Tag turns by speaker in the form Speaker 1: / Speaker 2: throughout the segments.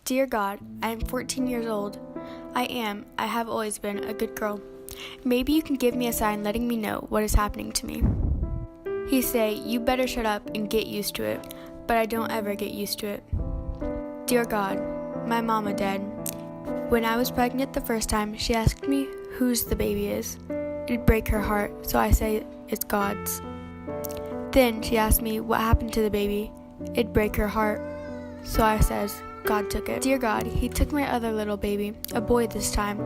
Speaker 1: Dear God, I am 14 years old. I have always been a good girl. Maybe you can give me a sign letting me know what is happening to me. He say, you better shut up and get used to it, but I don't ever get used to it. Dear God, my mama dead. When I was pregnant the first time, she asked me whose the baby is. It'd break her heart, so I say it's God's. Then she asked me what happened to the baby. It'd break her heart, so I says God took it. Dear God, he took my other little baby, a boy this time,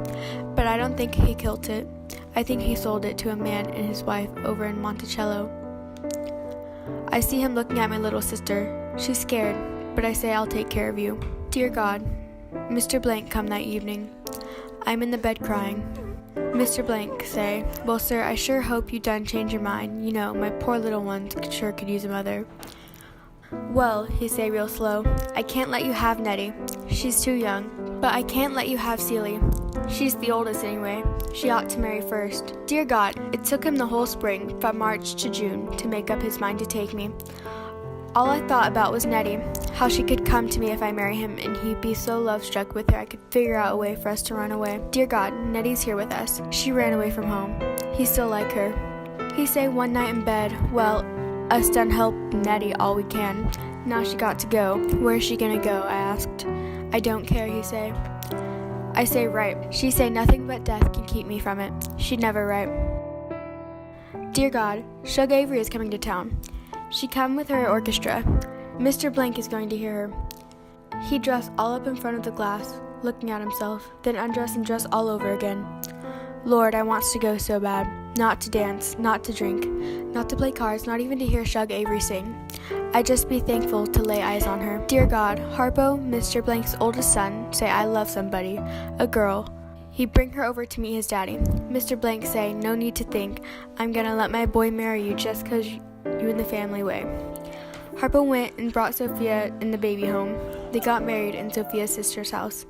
Speaker 1: but I don't think he killed it. I think he sold it to a man and his wife over in Monticello. I see him looking at my little sister. She's scared, but I say I'll take care of you. Dear God, Mr. Blank come that evening. I'm in the bed crying. Mr. Blank say, well, sir, I sure hope you done change your mind. You know, my poor little ones sure could use a mother. Well, he say real slow, I can't let you have Nettie. She's too young. But I can't let you have Celie. She's the oldest anyway. She ought to marry first. Dear God, it took him the whole spring, from March to June, to make up his mind to take me. All I thought about was Nettie, how she could come to me if I marry him, and he'd be so love-struck with her I could figure out a way for us to run away. Dear God, Nettie's here with us. She ran away from home. He still like her. He say one night in bed, well, us done help Nettie all we can. Now she got to go. Where's she gonna go? I asked. I don't care, he say. I say right. She say nothing but death can keep me from it. She'd never write. Dear God, Shug Avery is coming to town. She come with her orchestra. Mr. Blank is going to hear her. He dress all up in front of the glass, looking at himself, then undress and dress all over again. Lord, I wants to go so bad. Not to dance, not to drink, not to play cards, not even to hear Shug Avery sing. I just be thankful to lay eyes on her. Dear God, Harpo, Mr. Blank's oldest son, say I love somebody, a girl. He bring her over to meet his daddy. Mr. Blank say, no need to think. I'm gonna let my boy marry you just 'cause you in the family way. Harpo went and brought Sophia and the baby home. They got married in Sophia's sister's house.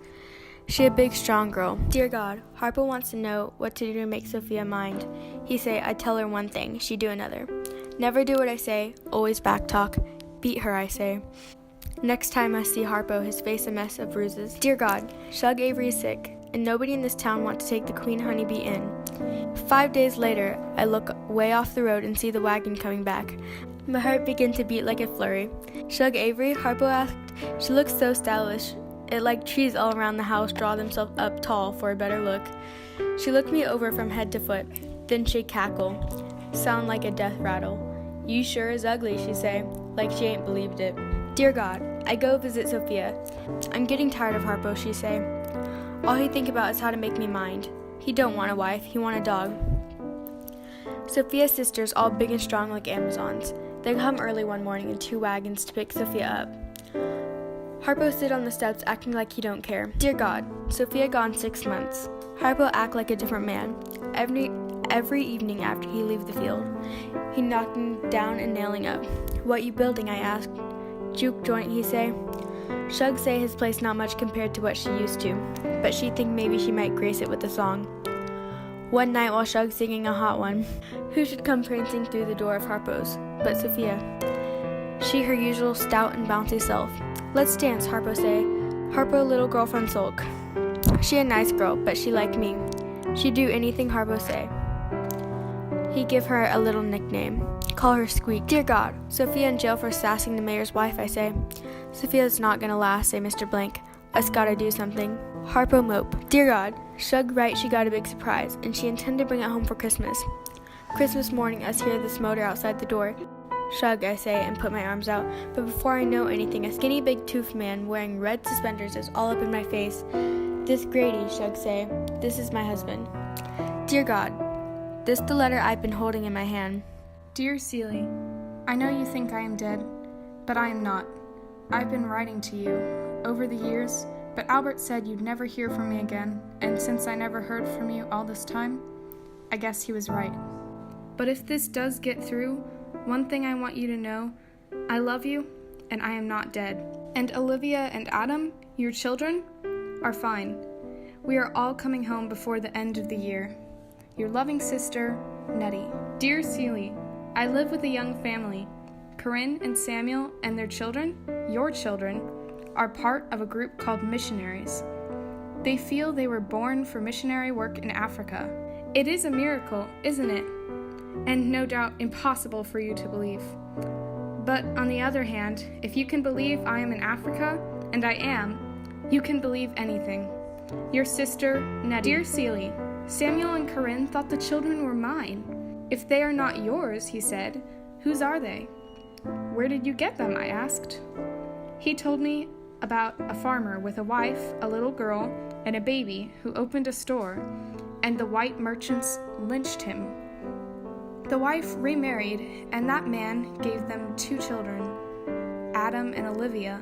Speaker 1: She a big, strong girl. Dear God, Harpo wants to know what to do to make Sophia mind. He say, I tell her one thing, she do another. Never do what I say, always backtalk. Beat her, I say. Next time I see Harpo, his face a mess of bruises. Dear God, Shug Avery is sick, and nobody in this town wants to take the Queen Honeybee in. 5 days later, I look way off the road and see the wagon coming back. My heart began to beat like a flurry. Shug Avery, Harpo asked. She looks so stylish. It like trees all around the house draw themselves up tall for a better look. She looked me over from head to foot. Then she cackle. Sound like a death rattle. You sure is ugly, she say, like she ain't believed it. Dear God, I go visit Sophia. I'm getting tired of Harpo, she say. All he think about is how to make me mind. He don't want a wife, he want a dog. Sophia's sisters all big and strong like Amazons. They come early one morning in 2 wagons to pick Sophia up. Harpo sit on the steps acting like he don't care. Dear God, Sophia gone 6 months. Harpo act like a different man. Every evening after he leave the field, he knocking down and nailing up. What you building, I asked. Juke joint, he say. Shug say his place not much compared to what she used to, but she think maybe she might grace it with a song. One night while Shug singing a hot one, who should come prancing through the door of Harpo's but Sophia. She her usual stout and bouncy self. Let's dance, Harpo say. Harpo little girl from Sulk. She a nice girl, but she like me. She do anything Harpo say. He give her a little nickname. Call her Squeak. Dear God, Sophia in jail for sassing the mayor's wife, I say. Sophia's not gonna last, say Mr. Blank. Us gotta do something. Harpo mope. Dear God, Shug right she got a big surprise, and she intended to bring it home for Christmas. Christmas morning, us hear this motor outside the door. Shug, I say, and put my arms out, but before I know anything, a skinny big toothed man wearing red suspenders is all up in my face. This Grady, Shug say, this is my husband. Dear God, this the letter I've been holding in my hand.
Speaker 2: Dear Celie, I know you think I am dead, but I am not. I've been writing to you over the years, but Albert said you'd never hear from me again, and since I never heard from you all this time, I guess he was right. But if this does get through, one thing I want you to know, I love you, and I am not dead. And Olivia and Adam, your children, are fine. We are all coming home before the end of the year. Your loving sister, Nettie. Dear Celie, I live with a young family. Corinne and Samuel and their children, your children, are part of a group called missionaries. They feel they were born for missionary work in Africa. It is a miracle, isn't it? And no doubt impossible for you to believe. But on the other hand, if you can believe I am in Africa, and I am, you can believe anything. Your sister, Nettie. Dear Celie, Samuel and Corinne thought the children were mine. If they are not yours, he said, whose are they? Where did you get them? I asked. He told me about a farmer with a wife, a little girl, and a baby who opened a store, and the white merchants lynched him. The wife remarried, and that man gave them 2 children, Adam and Olivia.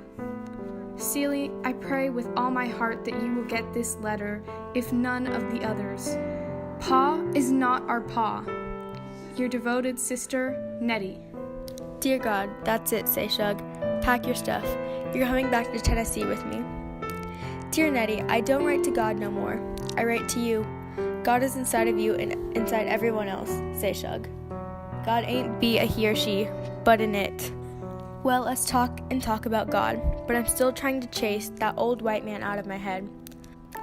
Speaker 2: Celie, I pray with all my heart that you will get this letter, if none of the others. Pa is not our Pa. Your devoted sister, Nettie.
Speaker 1: Dear God, that's it, say Shug. Pack your stuff. You're coming back to Tennessee with me. Dear Nettie, I don't write to God no more. I write to you. God is inside of you and inside everyone else, say Shug. God ain't be a he or she, but an it. Well, let's talk and talk about God, but I'm still trying to chase that old white man out of my head.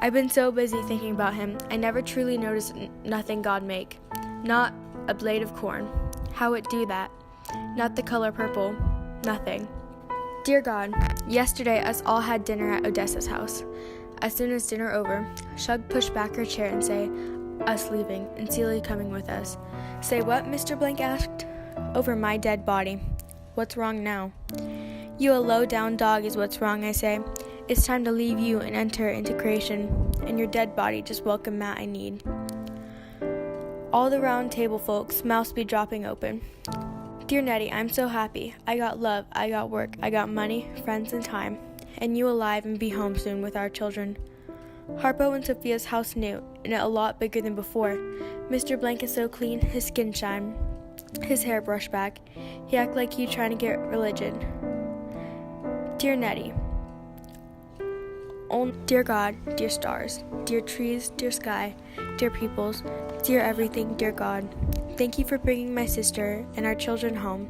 Speaker 1: I've been so busy thinking about him, I never truly noticed nothing God make. Not a blade of corn. How it do that? Not the color purple. Nothing. Dear God, yesterday us all had dinner at Odessa's house. As soon as dinner over, Shug pushed back her chair and say, us leaving, and Celie coming with us. Say what? Mr. Blank asked. Over my dead body. What's wrong now? You a low-down dog is what's wrong, I say. It's time to leave you and enter into creation, and your dead body just welcome Matt I need. All the round table folks' mouths be dropping open. Dear Nettie, I'm so happy. I got love, I got work, I got money, friends, and time, and you alive and be home soon with our children. Harpo and Sophia's house new, and a lot bigger than before. Mr. Blank is so clean, his skin shine, his hair brushed back. He act like he trying to get religion. Dear Nettie, dear God, dear stars, dear trees, dear sky, dear peoples, dear everything, dear God, thank you for bringing my sister and our children home.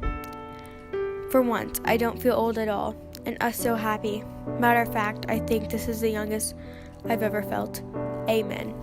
Speaker 1: For once, I don't feel old at all, and us so happy. Matter of fact, I think this is the youngest I've ever felt. Amen.